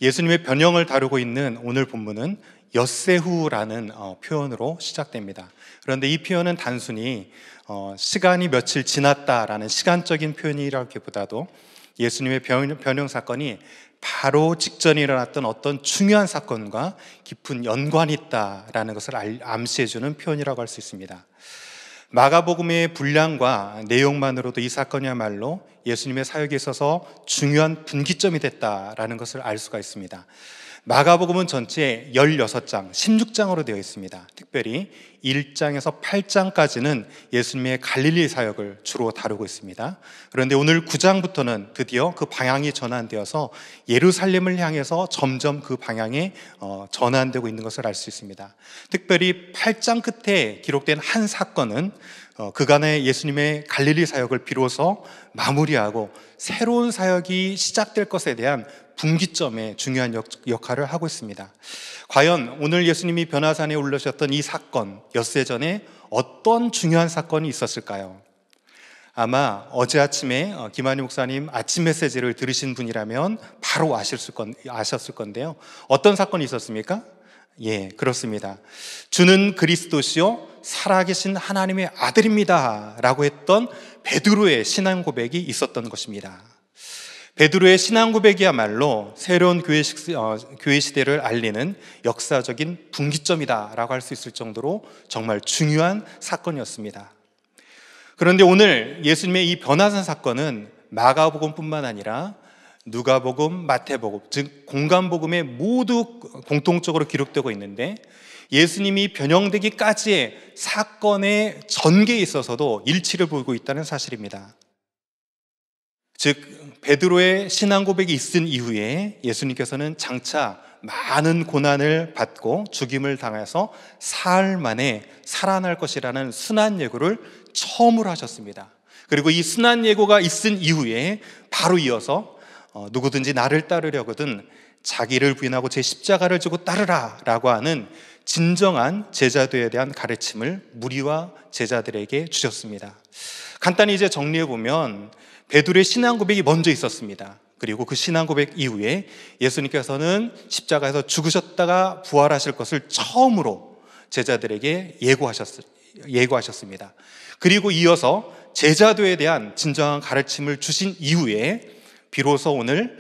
예수님의 변형을 다루고 있는 오늘 본문은 엿새후라는 표현으로 시작됩니다. 그런데 이 표현은 단순히 시간이 며칠 지났다라는 시간적인 표현이라기보다도 예수님의 변형 사건이 바로 직전에 일어났던 어떤 중요한 사건과 깊은 연관이 있다라는 것을 암시해주는 표현이라고 할 수 있습니다. 마가복음의 분량과 내용만으로도 이 사건이야말로 예수님의 사역에 있어서 중요한 분기점이 됐다라는 것을 알 수가 있습니다. 마가복음은 전체 16장, 16장으로 되어 있습니다. 특별히 1장에서 8장까지는 예수님의 갈릴리 사역을 주로 다루고 있습니다. 그런데 오늘 9장부터는 드디어 그 방향이 전환되어서 예루살렘을 향해서 점점 그 방향에 전환되고 있는 것을 알 수 있습니다. 특별히 8장 끝에 기록된 한 사건은 그간의 예수님의 갈릴리 사역을 비로소 마무리하고 새로운 사역이 시작될 것에 대한 분기점에 중요한 역할을 하고 있습니다. 과연 오늘 예수님이 변화산에 올라오셨던 이 사건, 엿새 전에 어떤 중요한 사건이 있었을까요? 아마 어제 아침에 김한희 목사님 아침 메시지를 들으신 분이라면 바로 아셨을 건데요. 어떤 사건이 있었습니까? 예, 그렇습니다. 주는 그리스도시요 살아계신 하나님의 아들입니다 라고 했던 베드로의 신앙 고백이 있었던 것입니다. 베드로의 신앙 고백이야말로 새로운 교회 시대를 알리는 역사적인 분기점이다라고 할 수 있을 정도로 정말 중요한 사건이었습니다. 그런데 오늘 예수님의 이 변화산 사건은 마가복음뿐만 아니라 누가복음, 마태복음, 즉 공간복음에 모두 공통적으로 기록되고 있는데 예수님이 변형되기까지의 사건의 전개에 있어서도 일치를 보이고 있다는 사실입니다. 즉 베드로의 신앙 고백이 있은 이후에 예수님께서는 장차 많은 고난을 받고 죽임을 당해서 사흘 만에 살아날 것이라는 순환 예고를 처음으로 하셨습니다. 그리고 이 순환 예고가 있은 이후에 바로 이어서 누구든지 나를 따르려거든 자기를 부인하고 제 십자가를 지고 따르라 라고 하는 진정한 제자도에 대한 가르침을 무리와 제자들에게 주셨습니다. 간단히 이제 정리해보면 베드로의 신앙 고백이 먼저 있었습니다. 그리고 그 신앙 고백 이후에 예수님께서는 십자가에서 죽으셨다가 부활하실 것을 처음으로 제자들에게 예고하셨습니다. 그리고 이어서 제자도에 대한 진정한 가르침을 주신 이후에 비로소 오늘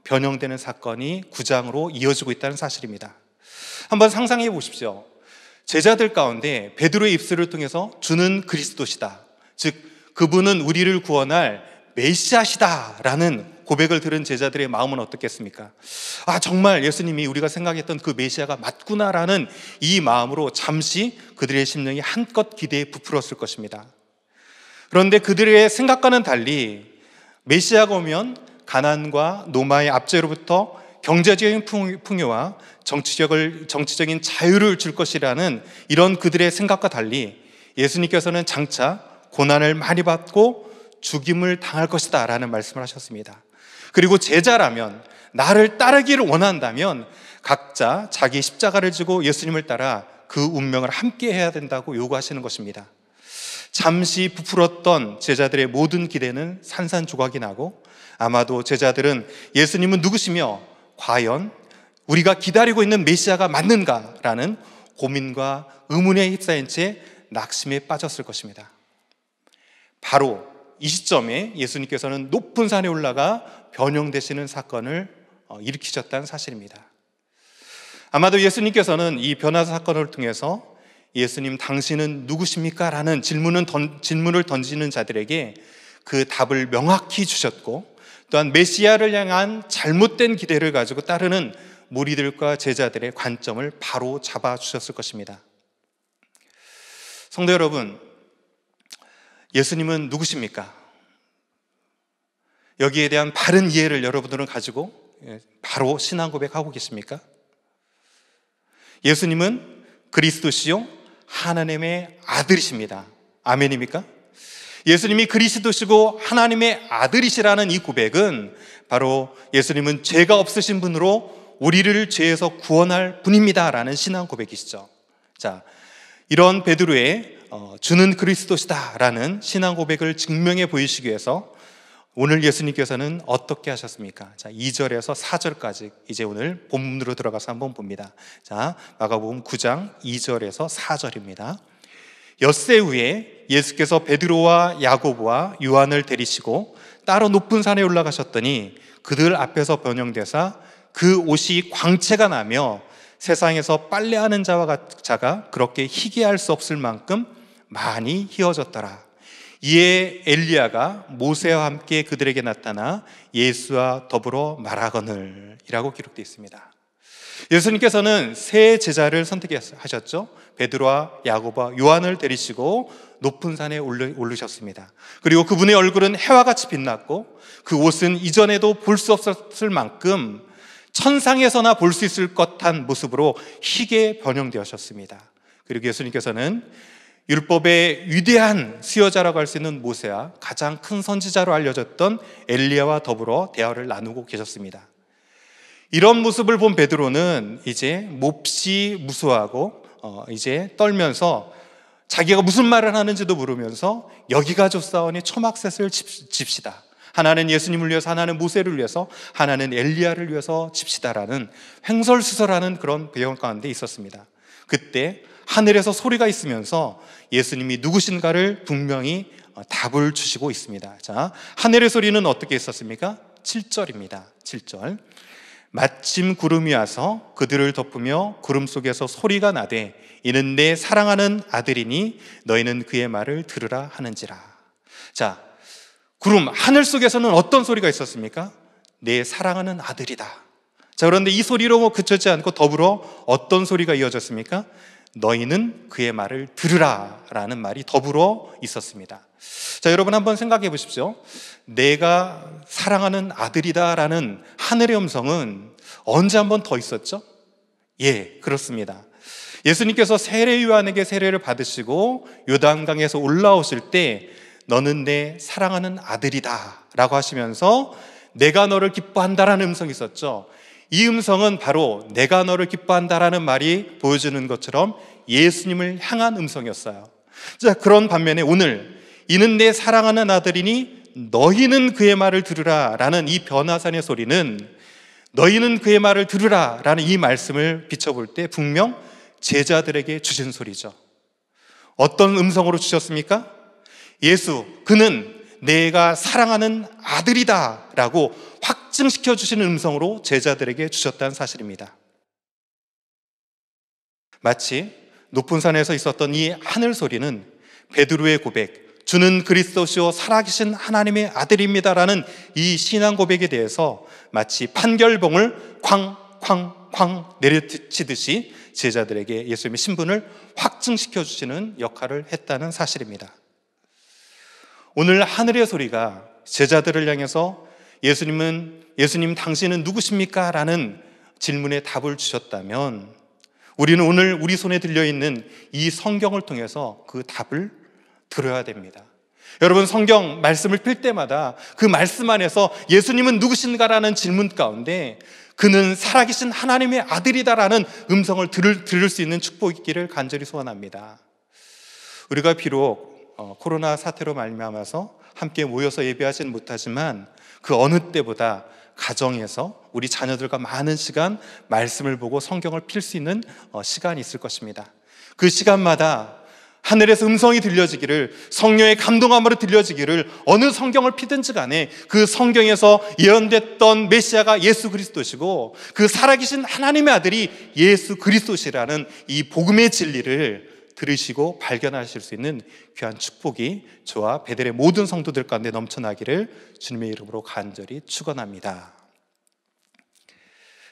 변형되는 사건이 9장으로 이어지고 있다는 사실입니다. 한번 상상해 보십시오. 제자들 가운데 베드로의 입술을 통해서 주는 그리스도시다, 즉 그분은 우리를 구원할 메시아시다라는 고백을 들은 제자들의 마음은 어떻겠습니까? 정말 예수님이 우리가 생각했던 그 메시아가 맞구나라는 이 마음으로 잠시 그들의 심령이 한껏 기대에 부풀었을 것입니다. 그런데 그들의 생각과는 달리 메시아가 오면 가난과 노마의 압제로부터 경제적인 풍요와 정치적인 자유를 줄 것이라는 이런 그들의 생각과 달리 예수님께서는 장차 고난을 많이 받고 죽임을 당할 것이다 라는 말씀을 하셨습니다. 그리고 제자라면, 나를 따르기를 원한다면 각자 자기 십자가를 지고 예수님을 따라 그 운명을 함께 해야 된다고 요구하시는 것입니다. 잠시 부풀었던 제자들의 모든 기대는 산산조각이 나고 아마도 제자들은 예수님은 누구시며 과연 우리가 기다리고 있는 메시아가 맞는가라는 고민과 의문에 휩싸인 채 낙심에 빠졌을 것입니다. 바로 이 시점에 예수님께서는 높은 산에 올라가 변형되시는 사건을 일으키셨다는 사실입니다. 아마도 예수님께서는 이 변화 사건을 통해서 예수님 당신은 누구십니까? 라는 질문을 던지는 자들에게 그 답을 명확히 주셨고, 또한 메시아를 향한 잘못된 기대를 가지고 따르는 무리들과 제자들의 관점을 바로 잡아주셨을 것입니다. 성도 여러분, 예수님은 누구십니까? 여기에 대한 바른 이해를 여러분들은 가지고 바로 신앙 고백하고 계십니까? 예수님은 그리스도시요 하나님의 아들이십니다. 아멘입니까? 예수님이 그리스도시고 하나님의 아들이시라는 이 고백은 바로 예수님은 죄가 없으신 분으로 우리를 죄에서 구원할 분입니다 라는 신앙 고백이시죠. 자, 이런 베드로의 주는 그리스도시다 라는 신앙 고백을 증명해 보이시기 위해서 오늘 예수님께서는 어떻게 하셨습니까? 자, 2절에서 4절까지 이제 오늘 본문으로 들어가서 한번 봅니다. 자, 마가복음 9장 2절에서 4절입니다. 엿새 후에 예수께서 베드로와 야고보와 요한을 데리시고 따로 높은 산에 올라가셨더니 그들 앞에서 변형되사 그 옷이 광채가 나며 세상에서 빨래하는 자가 그렇게 희귀할 수 없을 만큼 많이 희어졌더라. 이에 엘리야가 모세와 함께 그들에게 나타나 예수와 더불어 말하거늘 이라고 기록되어 있습니다. 예수님께서는 세 제자를 선택하셨죠. 베드로와 야고보와 요한을 데리시고 높은 산에 오르셨습니다. 그리고 그분의 얼굴은 해와 같이 빛났고 그 옷은 이전에도 볼 수 없었을 만큼 천상에서나 볼 수 있을 것한 모습으로 희게 변형되셨습니다. 그리고 예수님께서는 율법의 위대한 수여자라고 할 수 있는 모세와 가장 큰 선지자로 알려졌던 엘리야와 더불어 대화를 나누고 계셨습니다. 이런 모습을 본 베드로는 이제 몹시 무서워하고 이제 떨면서 자기가 무슨 말을 하는지도 모르면서 여기가 좋사오니 초막셋을 집시다. 하나는 예수님을 위해서, 하나는 모세를 위해서, 하나는 엘리야를 위해서 집시다라는 횡설수설하는 그런 배경 가운데 있었습니다. 그때 하늘에서 소리가 있으면서 예수님이 누구신가를 분명히 답을 주시고 있습니다. 자, 하늘의 소리는 어떻게 있었습니까? 7절입니다. 7절. 마침 구름이 와서 그들을 덮으며 구름 속에서 소리가 나되 이는 내 사랑하는 아들이니 너희는 그의 말을 들으라 하는지라. 자, 구름, 하늘 속에서는 어떤 소리가 있었습니까? 내 사랑하는 아들이다. 자, 그런데 이 소리로 그쳤지 않고 더불어 어떤 소리가 이어졌습니까? 너희는 그의 말을 들으라 라는 말이 더불어 있었습니다. 자, 여러분 한번 생각해 보십시오. 내가 사랑하는 아들이다 라는 하늘의 음성은 언제 한번 더 있었죠? 예, 그렇습니다. 예수님께서 세례 요한에게 세례를 받으시고 요단강에서 올라오실 때 너는 내 사랑하는 아들이다 라고 하시면서 내가 너를 기뻐한다라는 음성이 있었죠. 이 음성은 바로 내가 너를 기뻐한다라는 말이 보여주는 것처럼 예수님을 향한 음성이었어요. 자, 그런 반면에 오늘 이는 내 사랑하는 아들이니 너희는 그의 말을 들으라 라는 이 변화산의 소리는 너희는 그의 말을 들으라 라는 이 말씀을 비춰볼 때 분명 제자들에게 주신 소리죠. 어떤 음성으로 주셨습니까? 예수, 그는 내가 사랑하는 아들이다 라고 확증시켜 주시는 음성으로 제자들에게 주셨다는 사실입니다. 마치 높은 산에서 있었던 이 하늘 소리는 베드로의 고백, 주는 그리스도시요 살아계신 하나님의 아들입니다라는 이 신앙 고백에 대해서 마치 판결봉을 쾅쾅쾅 내려치듯이 제자들에게 예수님의 신분을 확증시켜 주시는 역할을 했다는 사실입니다. 오늘 하늘의 소리가 제자들을 향해서 예수님 당신은 누구십니까? 라는 질문에 답을 주셨다면 우리는 오늘 우리 손에 들려있는 이 성경을 통해서 그 답을 들어야 됩니다. 여러분, 성경 말씀을 필 때마다 그 말씀 안에서 예수님은 누구신가라는 질문 가운데 그는 살아계신 하나님의 아들이다라는 음성을 들을 수 있는 축복이 있기를 간절히 소원합니다. 우리가 비록 코로나 사태로 말미암아서 함께 모여서 예배하지는 못하지만 그 어느 때보다 가정에서 우리 자녀들과 많은 시간 말씀을 보고 성경을 필 수 있는 시간이 있을 것입니다. 그 시간마다 하늘에서 음성이 들려지기를, 성령의 감동함으로 들려지기를, 어느 성경을 피든지 간에 그 성경에서 예언됐던 메시아가 예수 그리스도시고 그 살아계신 하나님의 아들이 예수 그리스도시라는 이 복음의 진리를 들으시고 발견하실 수 있는 귀한 축복이 저와 베델의 모든 성도들 가운데 넘쳐나기를 주님의 이름으로 간절히 축원합니다.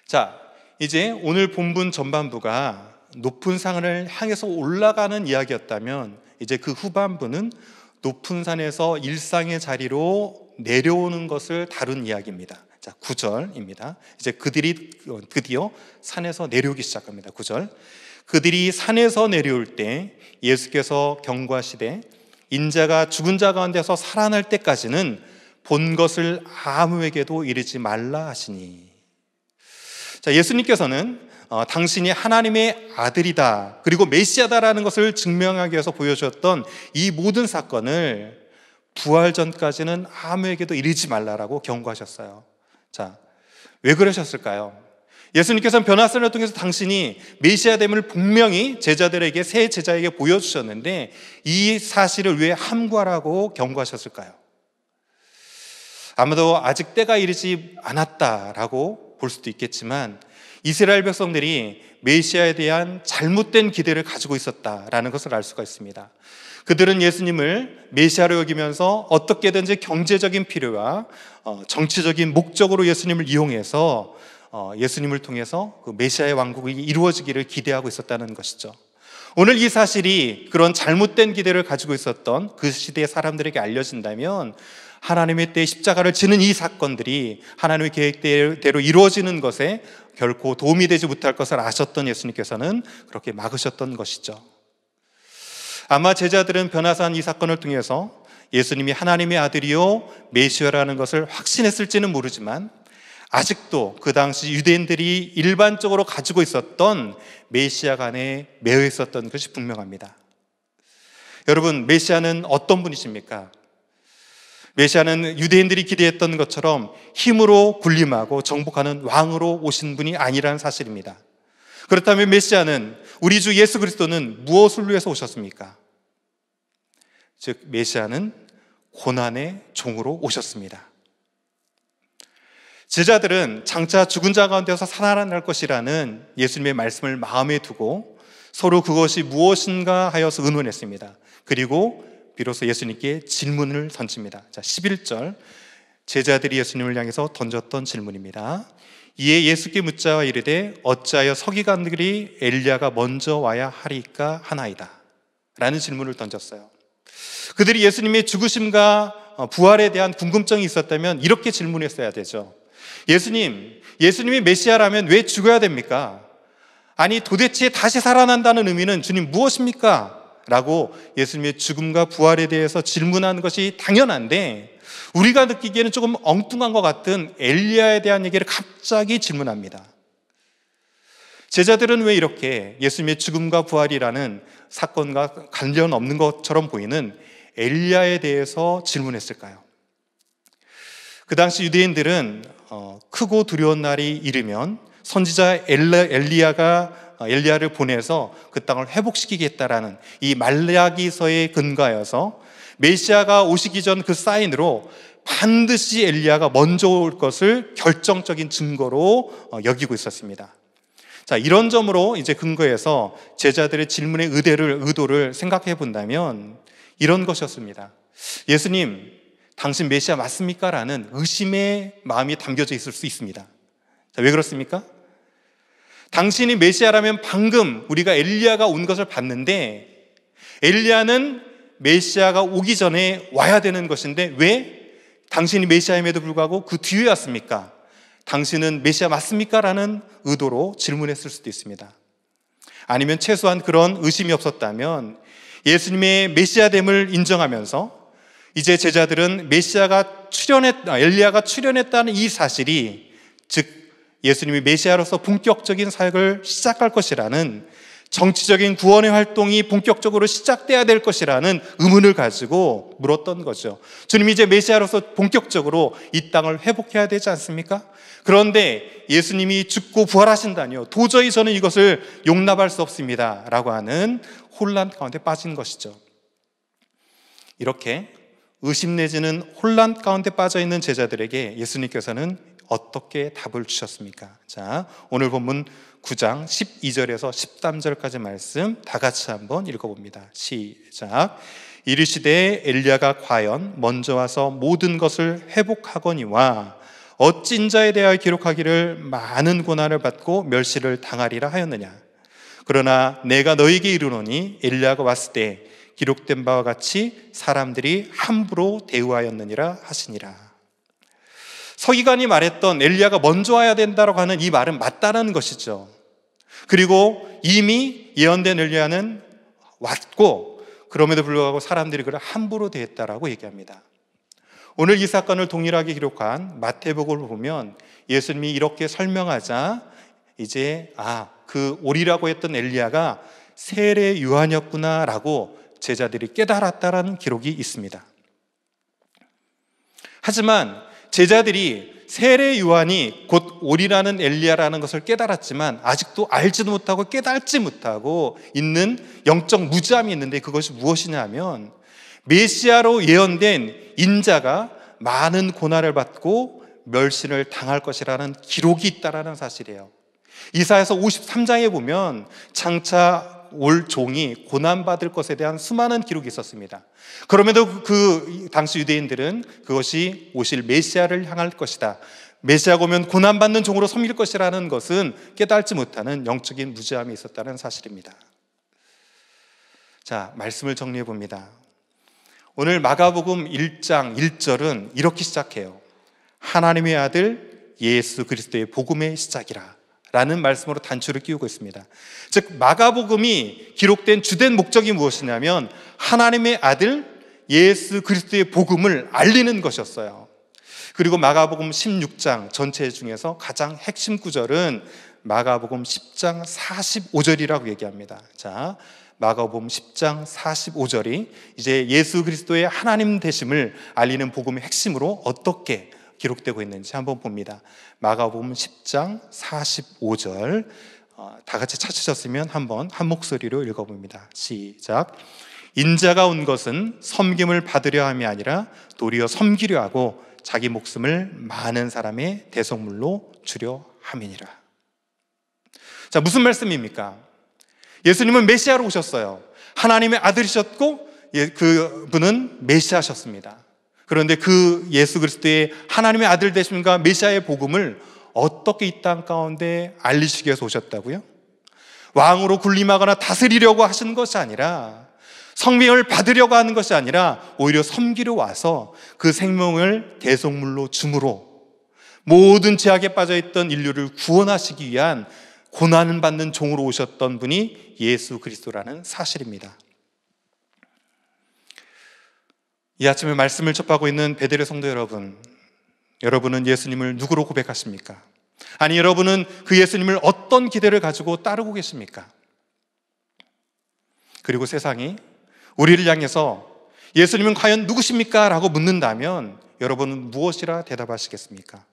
자, 이제 오늘 본문 전반부가 높은 산을 향해서 올라가는 이야기였다면 이제 그 후반부는 높은 산에서 일상의 자리로 내려오는 것을 다룬 이야기입니다. 자, 9절입니다. 이제 그들이 드디어 산에서 내려오기 시작합니다. 9절. 그들이 산에서 내려올 때 예수께서 경고하시되 인자가 죽은 자 가운데서 살아날 때까지는 본 것을 아무에게도 이르지 말라 하시니. 자, 예수님께서는 당신이 하나님의 아들이다 그리고 메시아다라는 것을 증명하기 위해서 보여주었던 이 모든 사건을 부활 전까지는 아무에게도 이르지 말라라고 경고하셨어요. 자, 왜 그러셨을까요? 예수님께서는 변화산을 통해서 당신이 메시아됨을 분명히 제자들에게, 새 제자에게 보여주셨는데 이 사실을 왜 함구하라고 경고하셨을까요? 아마도 아직 때가 이르지 않았다라고 볼 수도 있겠지만 이스라엘 백성들이 메시아에 대한 잘못된 기대를 가지고 있었다라는 것을 알 수가 있습니다. 그들은 예수님을 메시아로 여기면서 어떻게든지 경제적인 필요와 정치적인 목적으로 예수님을 이용해서 예수님을 통해서 그 메시아의 왕국이 이루어지기를 기대하고 있었다는 것이죠. 오늘 이 사실이 그런 잘못된 기대를 가지고 있었던 그 시대의 사람들에게 알려진다면 하나님의 때에 십자가를 지는 이 사건들이 하나님의 계획대로 이루어지는 것에 결코 도움이 되지 못할 것을 아셨던 예수님께서는 그렇게 막으셨던 것이죠. 아마 제자들은 변화산 이 사건을 통해서 예수님이 하나님의 아들이요 메시아라는 것을 확신했을지는 모르지만 아직도 그 당시 유대인들이 일반적으로 가지고 있었던 메시아관에 매여 있었던 것이 분명합니다. 여러분, 메시아는 어떤 분이십니까? 메시아는 유대인들이 기대했던 것처럼 힘으로 군림하고 정복하는 왕으로 오신 분이 아니라는 사실입니다. 그렇다면 메시아는, 우리 주 예수 그리스도는 무엇을 위해서 오셨습니까? 즉 메시아는 고난의 종으로 오셨습니다. 제자들은 장차 죽은 자 가운데서 살아날 것이라는 예수님의 말씀을 마음에 두고 서로 그것이 무엇인가 하여서 의논했습니다. 그리고 비로소 예수님께 질문을 던집니다. 자, 11절 제자들이 예수님을 향해서 던졌던 질문입니다. 이에 예수께 묻자와 이르되 어찌하여 서기관들이 엘리야가 먼저 와야 하리까 하나이다 라는 질문을 던졌어요. 그들이 예수님의 죽으심과 부활에 대한 궁금증이 있었다면 이렇게 질문했어야 되죠. 예수님이 메시아라면 왜 죽어야 됩니까? 아니 도대체 다시 살아난다는 의미는 주님 무엇입니까? 라고 예수님의 죽음과 부활에 대해서 질문하는 것이 당연한데 우리가 느끼기에는 조금 엉뚱한 것 같은 엘리야에 대한 얘기를 갑자기 질문합니다. 제자들은 왜 이렇게 예수님의 죽음과 부활이라는 사건과 관련 없는 것처럼 보이는 엘리야에 대해서 질문했을까요? 그 당시 유대인들은 크고 두려운 날이 이르면 선지자 엘리야를 보내서 그 땅을 회복시키겠다라는 이 말라기서에 근거하여서 메시아가 오시기 전 그 사인으로 반드시 엘리야가 먼저 올 것을 결정적인 증거로 여기고 있었습니다. 자, 이런 점으로 이제 근거해서 제자들의 질문의 의도를 생각해 본다면 이런 것이었습니다. 예수님, 당신 메시아 맞습니까? 라는 의심의 마음이 담겨져 있을 수 있습니다. 자, 왜 그렇습니까? 당신이 메시아라면 방금 우리가 엘리야가 온 것을 봤는데 엘리야는 메시아가 오기 전에 와야 되는 것인데 왜 당신이 메시아임에도 불구하고 그 뒤에 왔습니까? 당신은 메시아 맞습니까? 라는 의도로 질문했을 수도 있습니다. 아니면 최소한 그런 의심이 없었다면 예수님의 메시아됨을 인정하면서 이제 제자들은 엘리야가 출현했다는 이 사실이, 즉 예수님이 메시아로서 본격적인 사역을 시작할 것이라는, 정치적인 구원의 활동이 본격적으로 시작돼야 될 것이라는 의문을 가지고 물었던 거죠. 주님, 이제 메시아로서 본격적으로 이 땅을 회복해야 되지 않습니까? 그런데 예수님이 죽고 부활하신다니요, 도저히 저는 이것을 용납할 수 없습니다 라고 하는 혼란 가운데 빠진 것이죠. 이렇게 의심 내지는 혼란 가운데 빠져있는 제자들에게 예수님께서는 어떻게 답을 주셨습니까? 자, 오늘 본문 9장 12절에서 13절까지 말씀 다 같이 한번 읽어봅니다. 시작. 이르시되 엘리야가 과연 먼저 와서 모든 것을 회복하거니와 어찐 자에 대하여 기록하기를 많은 고난을 받고 멸시를 당하리라 하였느냐. 그러나 내가 너희에게 이르노니 엘리야가 왔을 때 기록된 바와 같이 사람들이 함부로 대우하였느니라 하시니라. 서기관이 말했던 엘리야가 먼저 와야 된다고 하는 이 말은 맞다는 것이죠. 그리고 이미 예언된 엘리야는 왔고 그럼에도 불구하고 사람들이 그를 함부로 대했다라고 얘기합니다. 오늘 이 사건을 동일하게 기록한 마태복음을 보면 예수님이 이렇게 설명하자 이제 그 오리라고 했던 엘리야가 세례 요한이었구나라고 제자들이 깨달았다라는 기록이 있습니다. 하지만 제자들이 세례 요한이 곧 오리라는 엘리야라는 것을 깨달았지만 아직도 알지도 못하고 깨닫지 못하고 있는 영적 무지함이 있는데, 그것이 무엇이냐 하면 메시아로 예언된 인자가 많은 고난을 받고 멸시를 당할 것이라는 기록이 있다라는 사실이에요. 이사야서 53장에 보면 장차 올 종이 고난받을 것에 대한 수많은 기록이 있었습니다. 그럼에도 그 당시 유대인들은 그것이 오실 메시아를 향할 것이다, 메시아가 오면 고난받는 종으로 섬길 것이라는 것은 깨달지 못하는 영적인 무지함이 있었다는 사실입니다. 자, 말씀을 정리해 봅니다. 오늘 마가복음 1장 1절은 이렇게 시작해요. 하나님의 아들 예수 그리스도의 복음의 시작이라 라는 말씀으로 단추를 끼우고 있습니다. 즉 마가복음이 기록된 주된 목적이 무엇이냐면 하나님의 아들 예수 그리스도의 복음을 알리는 것이었어요. 그리고 마가복음 16장 전체 중에서 가장 핵심 구절은 마가복음 10장 45절이라고 얘기합니다. 자, 마가복음 10장 45절이 이제 예수 그리스도의 하나님 되심을 알리는 복음의 핵심으로 어떻게 기록되고 있는지 한번 봅니다. 마가복음 10장 45절 다 같이 찾으셨으면 한번 한 목소리로 읽어봅니다. 시작. 인자가 온 것은 섬김을 받으려 함이 아니라 도리어 섬기려 하고 자기 목숨을 많은 사람의 대속물로 주려 함이니라. 자, 무슨 말씀입니까? 예수님은 메시아로 오셨어요. 하나님의 아들이셨고 그분은 메시아셨습니다. 그런데 그 예수 그리스도의 하나님의 아들 되심과 메시아의 복음을 어떻게 이 땅 가운데 알리시기 위해서 오셨다고요? 왕으로 군림하거나 다스리려고 하신 것이 아니라, 성명을 받으려고 하는 것이 아니라 오히려 섬기려 와서 그 생명을 대속물로 줌으로 모든 죄악에 빠져있던 인류를 구원하시기 위한 고난을 받는 종으로 오셨던 분이 예수 그리스도라는 사실입니다. 이 아침에 말씀을 접하고 있는 베델의 성도 여러분, 여러분은 예수님을 누구로 고백하십니까? 아니, 여러분은 그 예수님을 어떤 기대를 가지고 따르고 계십니까? 그리고 세상이 우리를 향해서 예수님은 과연 누구십니까? 라고 묻는다면 여러분은 무엇이라 대답하시겠습니까?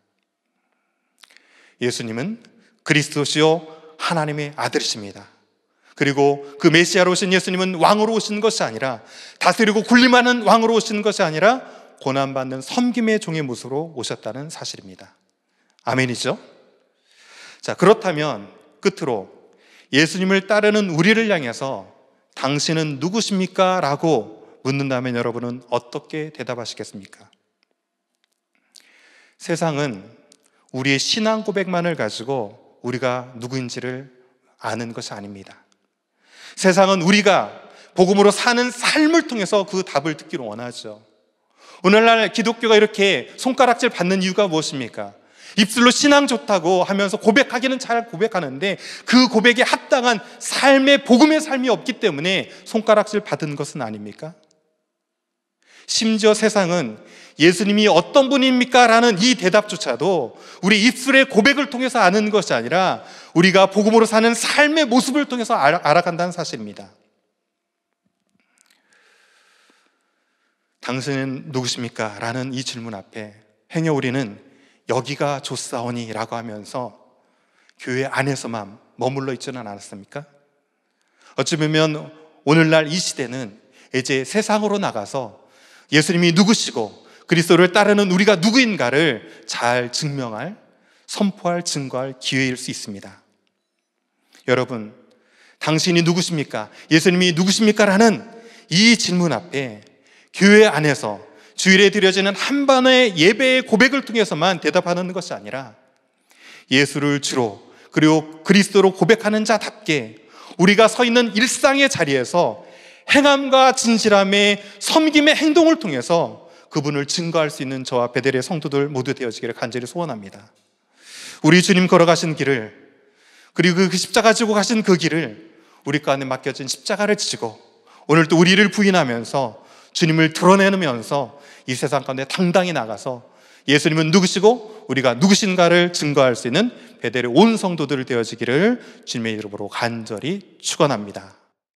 예수님은 그리스도시요 하나님의 아들이십니다. 그리고 그 메시아로 오신 예수님은 왕으로 오신 것이 아니라, 다스리고 군림하는 왕으로 오신 것이 아니라 고난받는 섬김의 종의 모습으로 오셨다는 사실입니다. 아멘이죠? 자, 그렇다면 끝으로 예수님을 따르는 우리를 향해서 당신은 누구십니까? 라고 묻는다면 여러분은 어떻게 대답하시겠습니까? 세상은 우리의 신앙 고백만을 가지고 우리가 누구인지를 아는 것이 아닙니다. 세상은 우리가 복음으로 사는 삶을 통해서 그 답을 듣기를 원하죠. 오늘날 기독교가 이렇게 손가락질 받는 이유가 무엇입니까? 입술로 신앙 좋다고 하면서 고백하기는 잘 고백하는데 그 고백에 합당한 삶의 복음의 삶이 없기 때문에 손가락질 받은 것은 아닙니까? 심지어 세상은 예수님이 어떤 분입니까? 라는 이 대답조차도 우리 입술의 고백을 통해서 아는 것이 아니라 우리가 복음으로 사는 삶의 모습을 통해서 알아간다는 사실입니다. 당신은 누구십니까? 라는 이 질문 앞에 행여 우리는 여기가 좋사오니 라고 하면서 교회 안에서만 머물러 있지는 않았습니까? 어찌 보면 오늘날 이 시대는 이제 세상으로 나가서 예수님이 누구시고 그리스도를 따르는 우리가 누구인가를 잘 증명할, 선포할, 증거할 기회일 수 있습니다. 여러분, 당신이 누구십니까? 예수님이 누구십니까? 라는 이 질문 앞에 교회 안에서 주일에 드려지는 한 번의 예배의 고백을 통해서만 대답하는 것이 아니라 예수를 주로 그리고 그리스도로 고백하는 자답게 우리가 서 있는 일상의 자리에서 행함과 진실함의 섬김의 행동을 통해서 그분을 증거할 수 있는 저와 베델의 성도들 모두 되어지기를 간절히 소원합니다. 우리 주님 걸어가신 길을, 그리고 그 십자가 지고 가신 그 길을 우리 가운데 맡겨진 십자가를 지고 오늘도 우리를 부인하면서 주님을 드러내면서 이 세상 가운데 당당히 나가서 예수님은 누구시고 우리가 누구신가를 증거할 수 있는 베델의 온 성도들 되어지기를 주님의 이름으로 간절히 축원합니다.